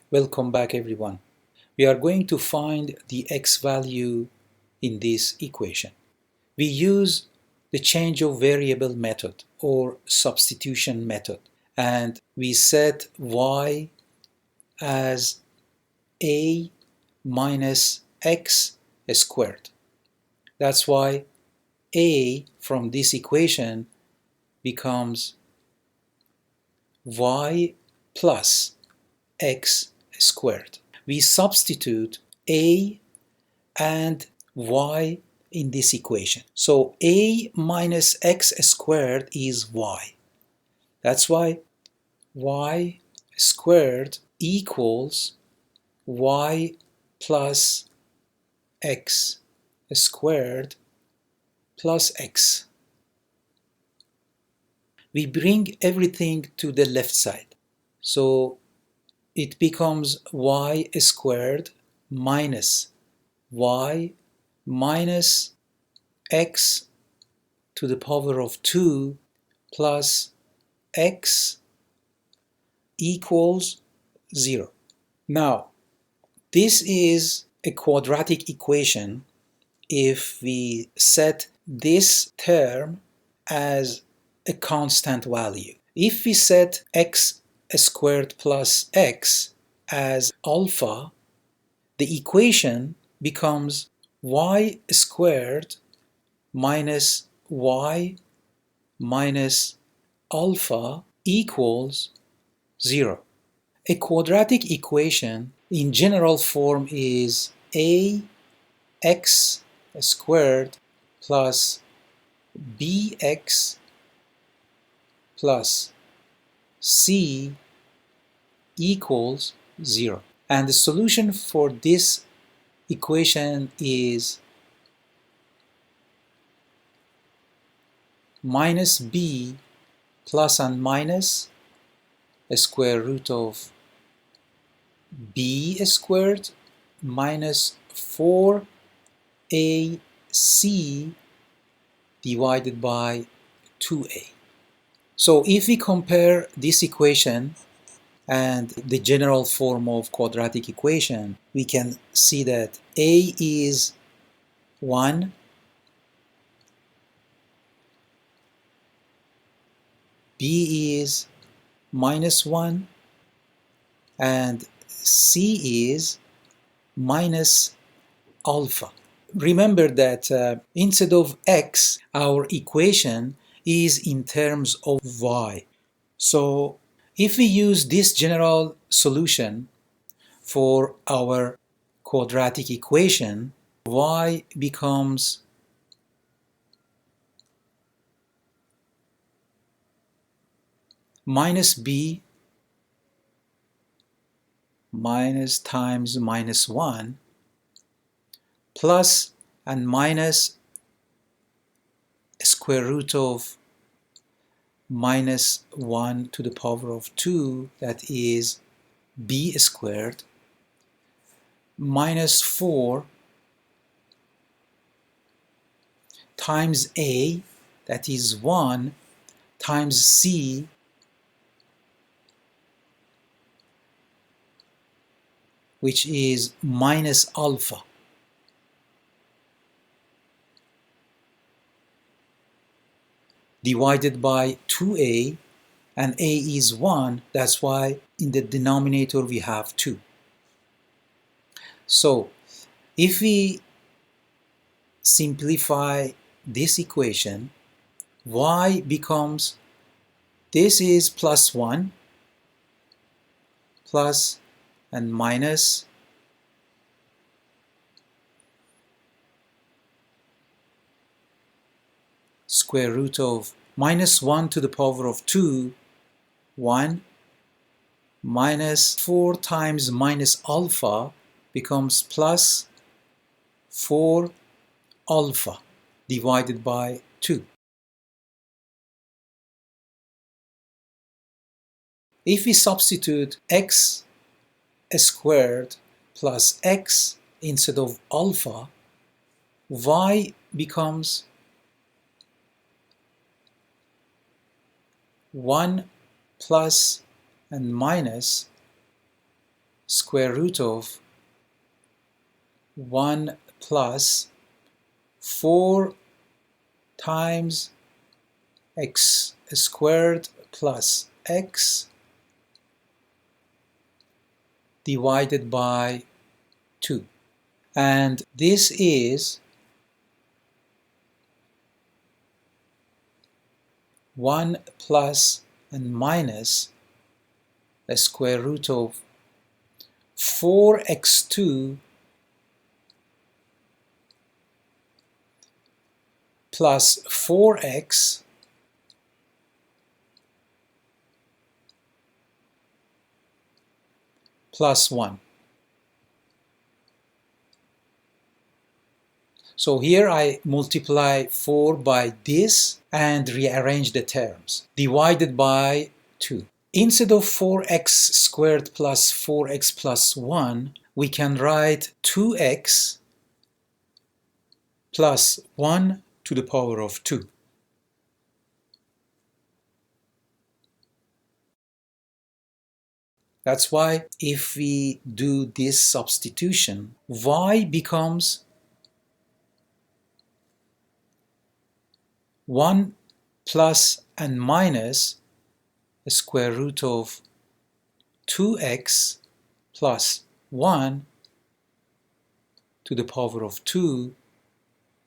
Welcome back everyone. We are going to find the x value in this equation. We use the change of variable method or substitution method, and we set y as a minus x squared. That's why a from this equation becomes y plus x squared. We substitute a and y in this equation. So a minus x squared is y. That's why y squared equals y plus x squared plus x. We bring everything to the left side. So it becomes y squared minus y minus x to the power of 2 plus x equals 0. Now, this is a quadratic equation if we set this term as a constant value. If we set x squared plus x as alpha, the equation becomes y squared minus y minus alpha equals 0. A quadratic equation in general form is ax squared plus bx plus c equals 0. And the solution for this equation is minus b plus and minus a square root of b squared minus 4ac divided by 2a. So if we compare this equation and the general form of quadratic equation, we can see that a is 1, b is minus 1, and c is minus alpha. Remember that instead of x, our equation is in terms of y. So if we use this general solution for our quadratic equation, y becomes minus b minus times minus 1 plus and minus square root of minus 1 to the power of 2, that is b squared, minus 4 times a, that is 1, times c, which is minus alpha, divided by 2a, and a is 1, that's why in the denominator we have 2. So if we simplify this equation, y becomes, this is plus 1 plus and minus square root of minus 1 to the power of 2, 1, minus 4 times minus alpha becomes plus 4 alpha divided by 2. If we substitute x squared plus x instead of alpha, y becomes 1 plus and minus square root of 1 plus 4 times x squared plus x divided by 2. And this is 1 plus and minus the square root of 4x2 plus 4x plus 1. So here I multiply 4 by this and rearrange the terms, divided by 2. Instead of 4x squared plus 4x plus 1, we can write 2x plus 1 to the power of 2. That's why if we do this substitution, y becomes 1 plus and minus the square root of 2x plus 1 to the power of 2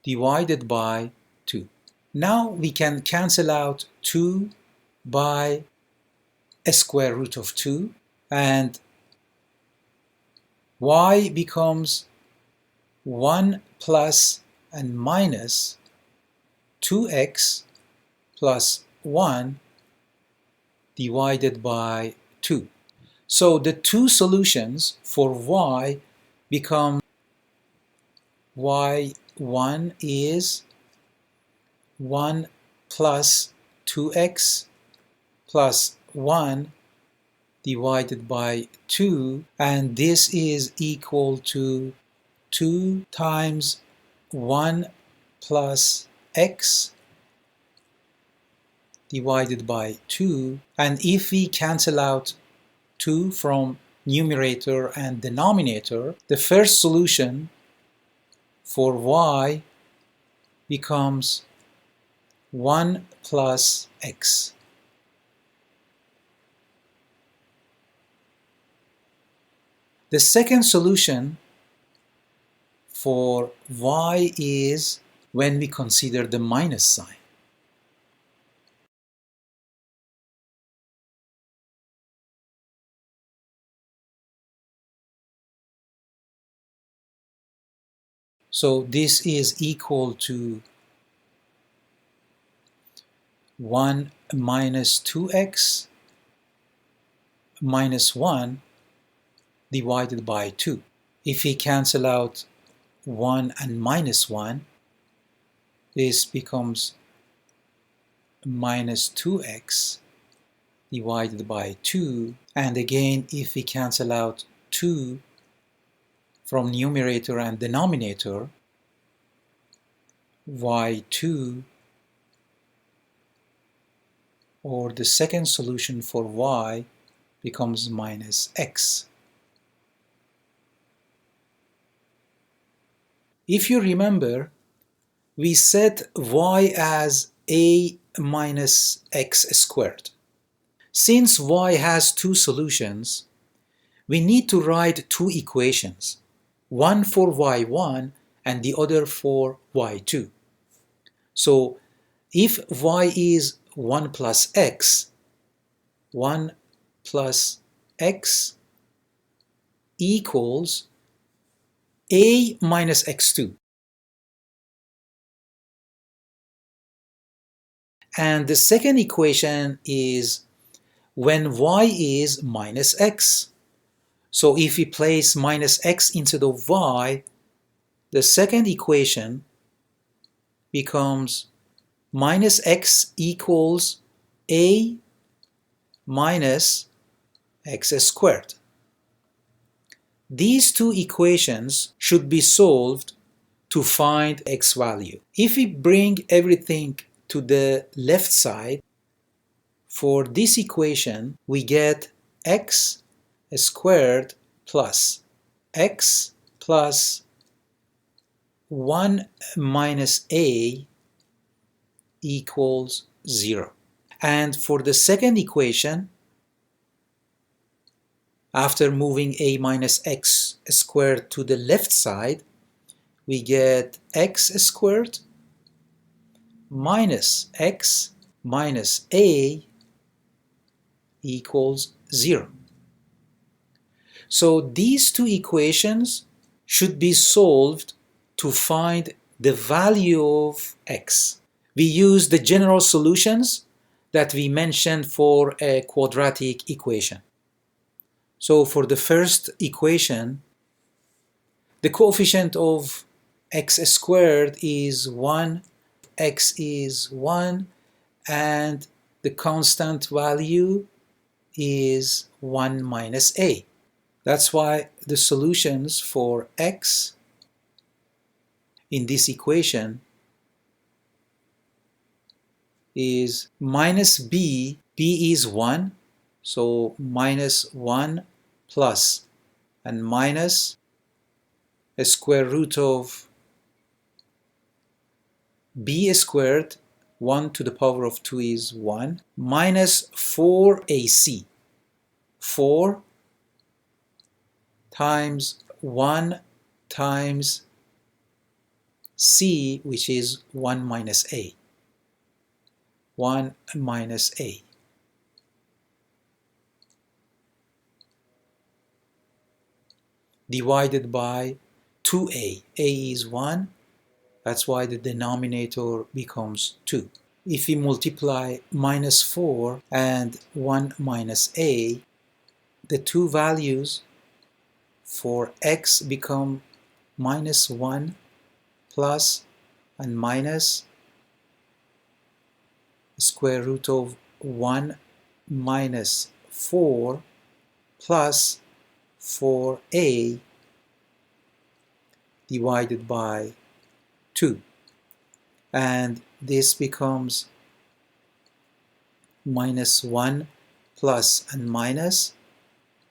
divided by 2. Now we can cancel out 2 by a square root of 2, and y becomes 1 plus and minus 2x plus 1 divided by 2. So the two solutions for y become y1 is 1 plus 2x plus 1 divided by 2, and this is equal to 2 times 1 plus x divided by 2, and if we cancel out 2 from numerator and denominator, the first solution for y becomes 1 plus x. The second solution for y is when we consider the minus sign. So this is equal to 1 minus 2x minus 1 divided by 2. If we cancel out 1 and minus 1, this becomes minus 2x divided by 2, and again if we cancel out 2 from numerator and denominator, y2, or the second solution for y, becomes minus x. If you remember, we set y as a minus x squared. Since y has two solutions, we need to write two equations, one for y1 and the other for y2. So if y is 1 plus x, 1 plus x equals a minus x2. And the second equation is when y is minus x. So if we place minus x instead of y, the second equation becomes minus x equals a minus x squared. These two equations should be solved to find x value. If we bring everything to the left side, for this equation we get x squared plus x plus 1 minus a equals 0. And for the second equation, after moving a minus x squared to the left side, we get x squared minus x minus a equals 0. So these two equations should be solved to find the value of x. We use the general solutions that we mentioned for a quadratic equation. So for the first equation, the coefficient of x squared is 1, x is 1, and the constant value is 1 minus a. That's why the solutions for x in this equation is minus b. B is 1, so minus 1 plus and minus a square root of b squared, 1 to the power of 2 is 1, minus 4ac. 4 times 1 times c, which is 1 minus a. 1 minus a. Divided by 2a. a is 1. That's why the denominator becomes 2. If we multiply minus 4 and 1 minus a, the two values for x become minus 1 plus and minus square root of 1 minus 4 plus 4a divided by 2, and this becomes minus 1 plus and minus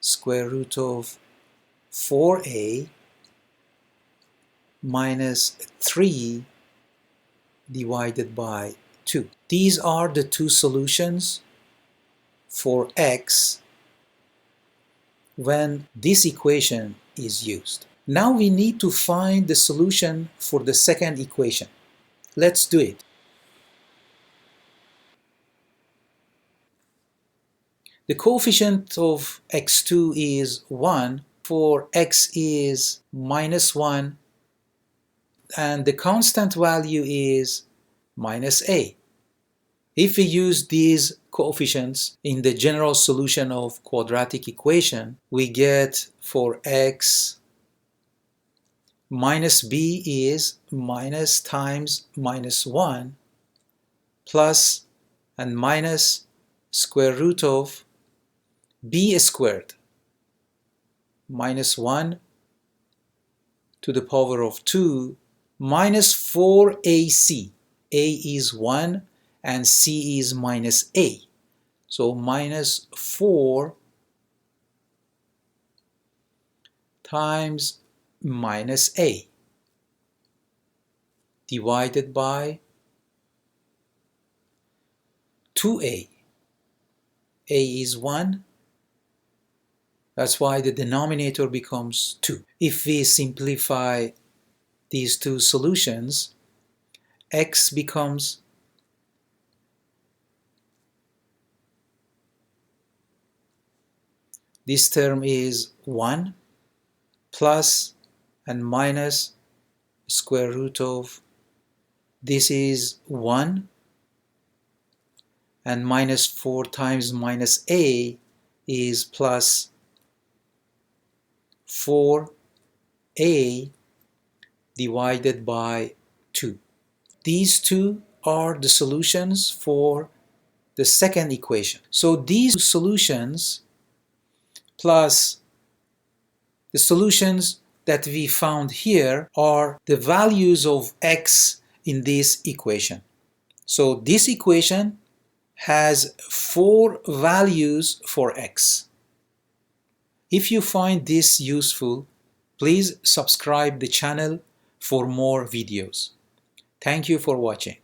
square root of 4a minus 3 divided by 2. These are the two solutions for x when this equation is used. Now we need to find the solution for the second equation. Let's do it. The coefficient of x2 is 1, for x is minus 1, and the constant value is minus a. If we use these coefficients in the general solution of quadratic equation, we get for x minus b is minus times minus 1 plus and minus square root of b squared minus 1 to the power of 2 minus 4ac. a is 1 and c is minus a. So minus 4 times minus a divided by 2a. a is 1. That's why the denominator becomes 2. If we simplify these two solutions, x becomes this term is 1 plus and minus square root of this is 1 and minus 4 times minus a is plus 4a divided by 2. These two are the solutions for the second equation. So these solutions plus the solutions that we found here are the values of x in this equation. So this equation has 4 values for x. If you find this useful, please subscribe the channel for more videos. Thank you for watching.